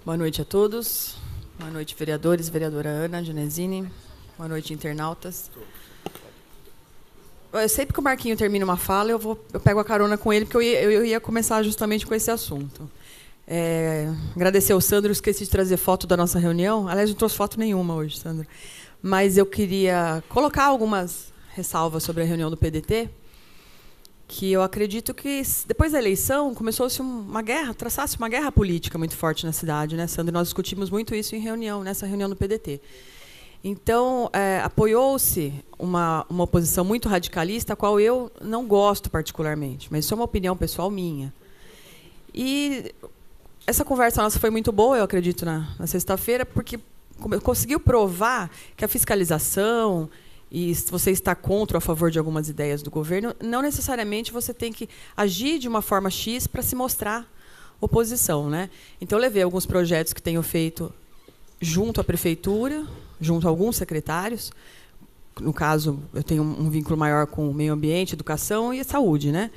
Boa noite a todos. Boa noite, vereadores, vereadora Ana Genesini. Boa noite, internautas. Sempre que o Marquinho termina uma fala, eu pego a carona com ele, porque eu ia começar justamente com esse assunto. Agradecer ao Sandro, esqueci de trazer foto da nossa reunião. Aliás, não trouxe foto nenhuma hoje, Sandro. Mas eu queria colocar algumas ressalvas sobre a reunião do PDT, que eu acredito que, depois da eleição, começou-se uma guerra, traçasse uma guerra política muito forte na cidade, né, Sandro? Nós discutimos muito isso em reunião, nessa reunião do PDT. Então, apoiou-se uma oposição muito radicalista, a qual eu não gosto particularmente, mas isso é uma opinião pessoal minha. E essa conversa nossa foi muito boa, eu acredito, na sexta-feira, porque conseguiu provar que a fiscalização, e se você está contra ou a favor de algumas ideias do governo, não necessariamente você tem que agir de uma forma X para se mostrar oposição, né? Então, eu levei alguns projetos que tenho feito junto à prefeitura, junto a alguns secretários. No caso, eu tenho um vínculo maior com o meio ambiente, educação e saúde, né?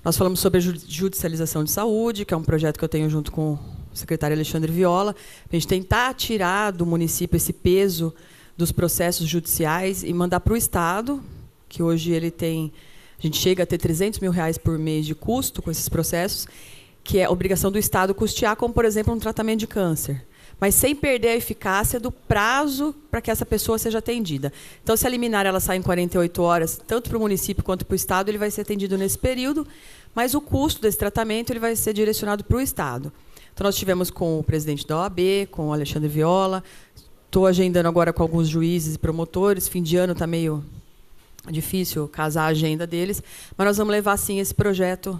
Nós falamos sobre a judicialização de saúde, que é um projeto que eu tenho junto com o secretário Alexandre Viola, para a gente tentar tirar do município esse peso dos processos judiciais e mandar para o Estado, que hoje ele tem, a gente chega a ter R$300 mil por mês de custo com esses processos, que é a obrigação do Estado custear, como, por exemplo, um tratamento de câncer, mas sem perder a eficácia do prazo para que essa pessoa seja atendida. Então, se a liminar ela sai em 48 horas, tanto para o município quanto para o Estado, ele vai ser atendido nesse período, mas o custo desse tratamento ele vai ser direcionado para o Estado. Então, nós tivemos com o presidente da OAB, com o Alexandre Viola. Estou agendando agora com alguns juízes e promotores. Fim de ano está meio difícil casar a agenda deles, mas nós vamos levar, sim, esse projeto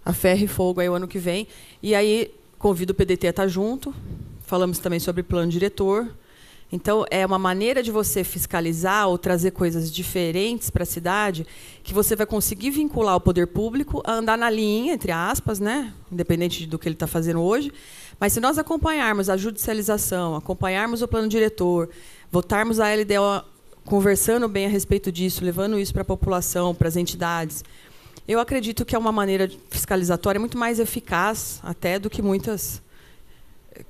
a ferro e fogo aí o ano que vem. E aí convido o PDT a estar junto. Falamos também sobre plano diretor. Então, é uma maneira de você fiscalizar ou trazer coisas diferentes para a cidade, que você vai conseguir vincular o poder público a andar na linha, entre aspas, né? Independente do que ele está fazendo hoje. Mas, se nós acompanharmos a judicialização, acompanharmos o plano diretor, votarmos a LDO conversando bem a respeito disso, levando isso para a população, para as entidades, eu acredito que é uma maneira fiscalizatória muito mais eficaz até do que muitas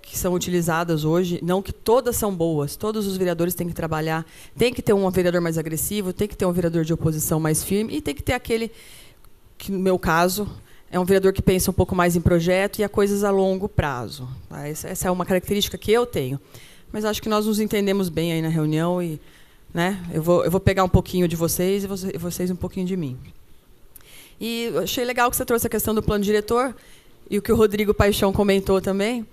que são utilizadas hoje. Não que todas são boas, todos os vereadores têm que trabalhar, tem que ter um vereador mais agressivo, tem que ter um vereador de oposição mais firme e tem que ter aquele, que no meu caso, é um vereador que pensa um pouco mais em projeto e a coisas a longo prazo. Tá? Essa é uma característica que eu tenho. Mas acho que nós nos entendemos bem aí na reunião e, né, eu vou pegar um pouquinho de vocês e vocês um pouquinho de mim. E eu achei legal que você trouxe a questão do plano diretor e o que o Rodrigo Paixão comentou também,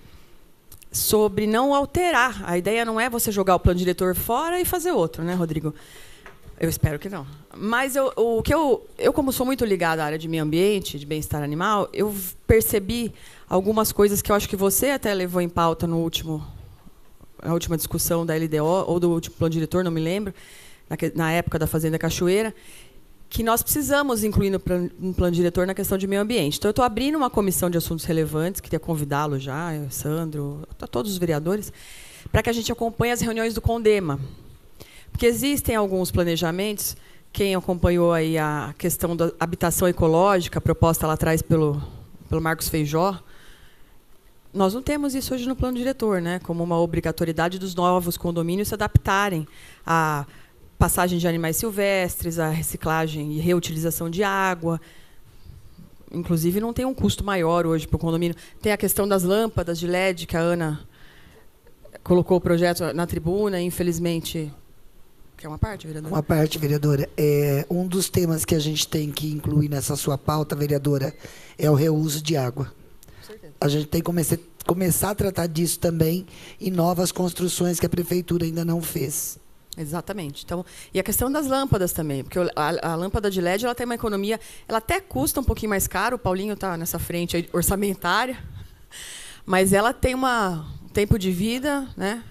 sobre não alterar. A ideia não é você jogar o plano diretor fora e fazer outro, né, Rodrigo? Eu espero que não. Mas eu como sou muito ligada à área de meio ambiente, de bem-estar animal, eu percebi algumas coisas que eu acho que você até levou em pauta na última discussão da LDO, ou do último plano diretor, não me lembro, na época da Fazenda Cachoeira, que nós precisamos incluir no plano diretor na questão de meio ambiente. Então, eu estou abrindo uma comissão de assuntos relevantes, queria convidá-lo já, Sandro, a todos os vereadores, para que a gente acompanhe as reuniões do CONDEMA. Porque existem alguns planejamentos, quem acompanhou aí a questão da habitação ecológica, proposta lá atrás pelo Marcos Feijó, nós não temos isso hoje no plano diretor, né, como uma obrigatoriedade dos novos condomínios se adaptarem à passagem de animais silvestres, a reciclagem e reutilização de água. Inclusive, não tem um custo maior hoje para o condomínio. Tem a questão das lâmpadas de LED, que a Ana colocou o projeto na tribuna, e, infelizmente... Quer uma parte, vereadora? Uma parte, vereadora. Um dos temas que a gente tem que incluir nessa sua pauta, vereadora, é o reuso de água. Com certeza. A gente tem que começar a tratar disso também em novas construções que a prefeitura ainda não fez. Exatamente. Então, e a questão das lâmpadas também, porque a lâmpada de LED ela tem uma economia, ela até custa um pouquinho mais caro, o Paulinho está nessa frente aí, orçamentária, mas ela tem um tempo de vida, né?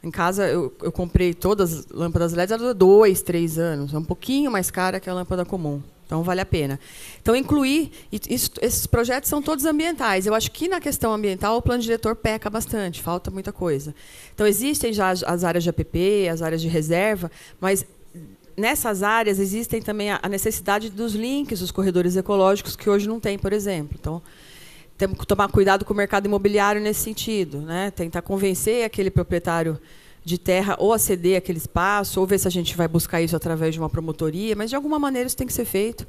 Em casa, eu comprei todas as lâmpadas LED, ela dura 2, 3 anos, é um pouquinho mais cara que a lâmpada comum. Então, vale a pena. Então, incluir... esses projetos são todos ambientais. Eu acho que, na questão ambiental, o plano diretor peca bastante, falta muita coisa. Então, existem já as áreas de APP, as áreas de reserva, mas nessas áreas existem também a necessidade dos links, dos corredores ecológicos, que hoje não tem, por exemplo. Então, temos que tomar cuidado com o mercado imobiliário nesse sentido, né? Tentar convencer aquele proprietário de terra ou a ceder aquele espaço, ou ver se a gente vai buscar isso através de uma promotoria, mas de alguma maneira isso tem que ser feito.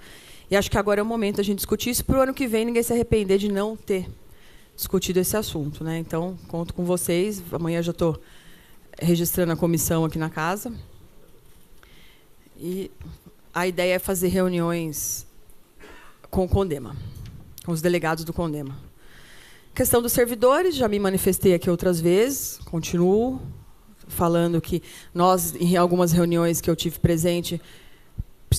E acho que agora é o momento da gente discutir isso para o ano que vem ninguém se arrepender de não ter discutido esse assunto, né? Então, conto com vocês. Amanhã já estou registrando a comissão aqui na casa. E a ideia é fazer reuniões com o CONDEMA, com os delegados do CONDEMA. Questão dos servidores, já me manifestei aqui outras vezes, continuo falando que nós, em algumas reuniões que eu tive presente,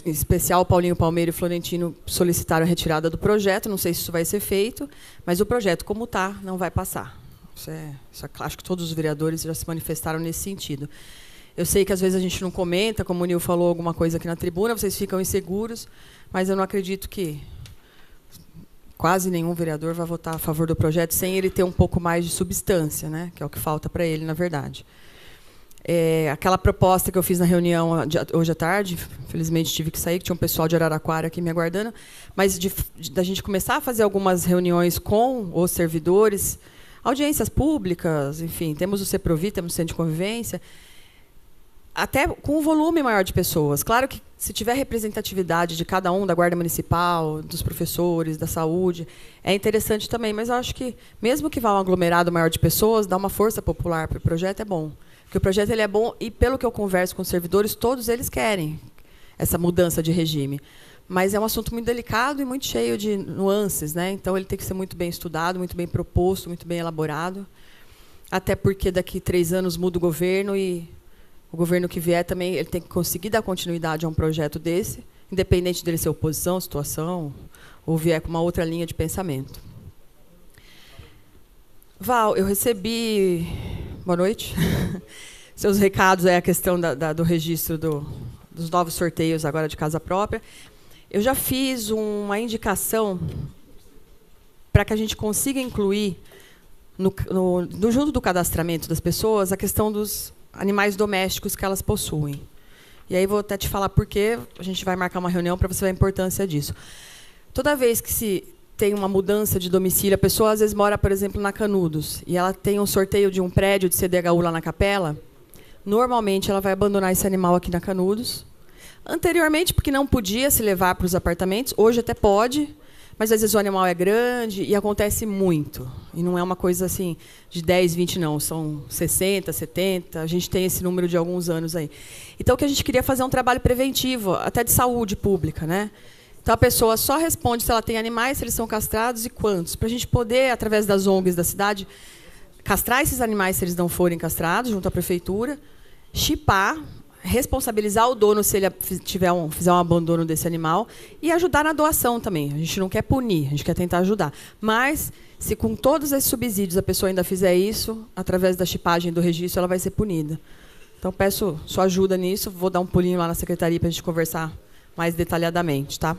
em especial Paulinho Palmeira e Florentino solicitaram a retirada do projeto, não sei se isso vai ser feito, mas o projeto como está não vai passar. Acho que todos os vereadores já se manifestaram nesse sentido. Eu sei que às vezes a gente não comenta, como o Nil falou alguma coisa aqui na tribuna, vocês ficam inseguros, mas eu não acredito que quase nenhum vereador vai votar a favor do projeto sem ele ter um pouco mais de substância, né? Que é o que falta para ele, na verdade. Aquela proposta que eu fiz na reunião hoje à tarde, infelizmente tive que sair, que tinha um pessoal de Araraquara aqui me aguardando, mas da gente começar a fazer algumas reuniões com os servidores, audiências públicas, enfim, temos o CEPROVI, temos o Centro de Convivência, até com um volume maior de pessoas. Claro que, se tiver representatividade de cada um, da Guarda Municipal, dos professores, da saúde, é interessante também, mas eu acho que, mesmo que vá um aglomerado maior de pessoas, dar uma força popular para o projeto é bom. Porque o projeto ele é bom e, pelo que eu converso com os servidores, todos eles querem essa mudança de regime. Mas é um assunto muito delicado e muito cheio de nuances, né? Então, ele tem que ser muito bem estudado, muito bem proposto, muito bem elaborado. Até porque, daqui 3 anos, muda o governo e o governo que vier também ele tem que conseguir dar continuidade a um projeto desse, independente dele ser oposição, situação, ou vier com uma outra linha de pensamento. Val, eu recebi... Boa noite. Seus recados é a questão do registro dos novos sorteios agora de casa própria. Eu já fiz uma indicação para que a gente consiga incluir, junto do cadastramento das pessoas, a questão dos animais domésticos que elas possuem. E aí vou até te falar por quê. A gente vai marcar uma reunião para você ver a importância disso. Toda vez que se tem uma mudança de domicílio, a pessoa às vezes mora, por exemplo, na Canudos, e ela tem um sorteio de um prédio de CDHU lá na Capela, normalmente ela vai abandonar esse animal aqui na Canudos. Anteriormente, porque não podia se levar para os apartamentos, hoje até pode, mas às vezes o animal é grande e acontece muito. E não é uma coisa assim de 10, 20, não, são 60, 70, a gente tem esse número de alguns anos aí. Então, o que a gente queria fazer é um trabalho preventivo, até de saúde pública, né? Então, a pessoa só responde se ela tem animais, se eles são castrados e quantos. Para a gente poder, através das ONGs da cidade, castrar esses animais se eles não forem castrados, junto à prefeitura, chipar, responsabilizar o dono se ele fizer um abandono desse animal e ajudar na doação também. A gente não quer punir, a gente quer tentar ajudar. Mas, se com todos esses subsídios a pessoa ainda fizer isso, através da chipagem do registro, ela vai ser punida. Então, peço sua ajuda nisso. Vou dar um pulinho lá na secretaria para a gente conversar mais detalhadamente, tá?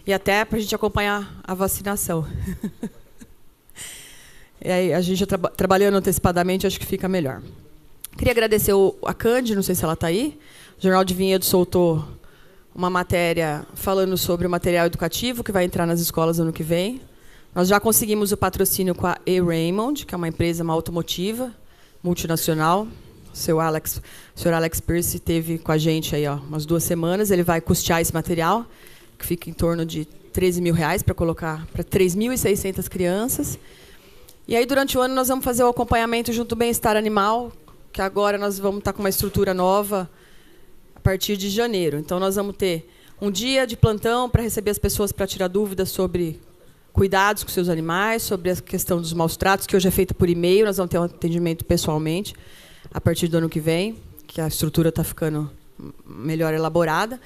E até para a gente acompanhar a vacinação. E aí, a gente trabalhando antecipadamente, acho que fica melhor. Queria agradecer a Cande, não sei se ela está aí. O Jornal de Vinhedo soltou uma matéria falando sobre o material educativo que vai entrar nas escolas ano que vem. Nós já conseguimos o patrocínio com a A-Raymond, que é uma empresa, uma automotiva multinacional. O senhor Alex Pierce esteve com a gente aí, umas 2 semanas. Ele vai custear esse material, que fica em torno de R$13 mil para colocar para 3.600 crianças. E aí, durante o ano, nós vamos fazer o acompanhamento junto do bem-estar animal, que agora nós vamos estar com uma estrutura nova a partir de janeiro. Então, nós vamos ter um dia de plantão para receber as pessoas para tirar dúvidas sobre cuidados com seus animais, sobre a questão dos maus tratos, que hoje é feita por e-mail. Nós vamos ter um atendimento pessoalmente a partir do ano que vem, que a estrutura está ficando melhor elaborada.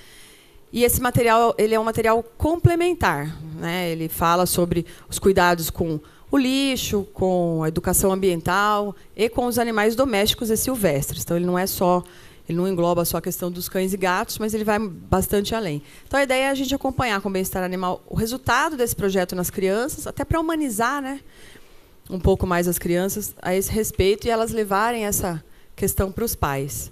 E esse material ele é um material complementar, né? Ele fala sobre os cuidados com o lixo, com a educação ambiental e com os animais domésticos e silvestres. Então, ele não engloba só a questão dos cães e gatos, mas ele vai bastante além. Então, a ideia é a gente acompanhar com o bem-estar animal o resultado desse projeto nas crianças, até para humanizar, né, um pouco mais as crianças a esse respeito e elas levarem essa questão para os pais.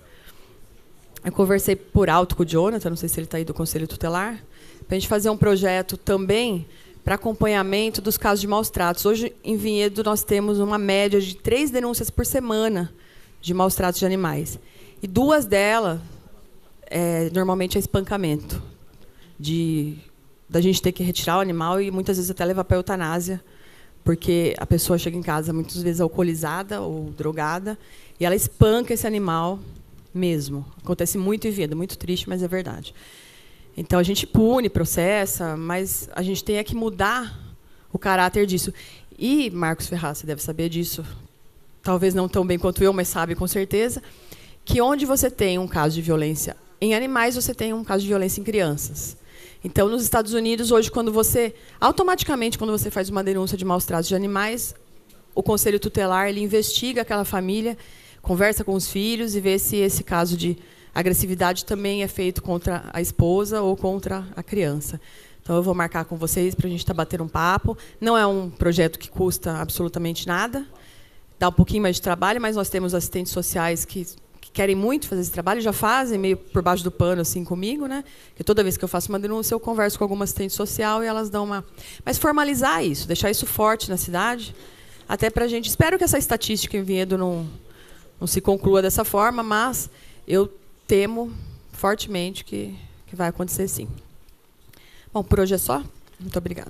Eu conversei por alto com o Jonathan, não sei se ele está aí do Conselho Tutelar, para a gente fazer um projeto também para acompanhamento dos casos de maus-tratos. Hoje, em Vinhedo, nós temos uma média de 3 denúncias por semana de maus-tratos de animais. E 2 delas, normalmente, é espancamento. Da gente ter que retirar o animal e, muitas vezes, até levar para a eutanásia, porque a pessoa chega em casa, muitas vezes, alcoolizada ou drogada, e ela espanca esse animal mesmo. Acontece muito em Vinhedo, muito triste, mas é verdade. Então, a gente pune, processa, mas a gente tem que mudar o caráter disso. E, Marcos Ferraz, você deve saber disso, talvez não tão bem quanto eu, mas sabe com certeza, que onde você tem um caso de violência em animais, você tem um caso de violência em crianças. Então, nos Estados Unidos, hoje, automaticamente, quando você faz uma denúncia de maus-tratos de animais, o Conselho Tutelar ele investiga aquela família, conversa com os filhos e vê se esse caso de agressividade também é feito contra a esposa ou contra a criança. Então, eu vou marcar com vocês para a gente bater um papo. Não é um projeto que custa absolutamente nada, dá um pouquinho mais de trabalho, mas nós temos assistentes sociais que querem muito fazer esse trabalho, já fazem meio por baixo do pano assim comigo, né? Que toda vez que eu faço uma denúncia, eu converso com alguma assistente social e elas dão uma... Mas formalizar isso, deixar isso forte na cidade, até para a gente... Espero que essa estatística em Vinhedo não se conclua dessa forma, mas eu temo fortemente que vai acontecer sim. Bom, por hoje é só. Muito obrigada.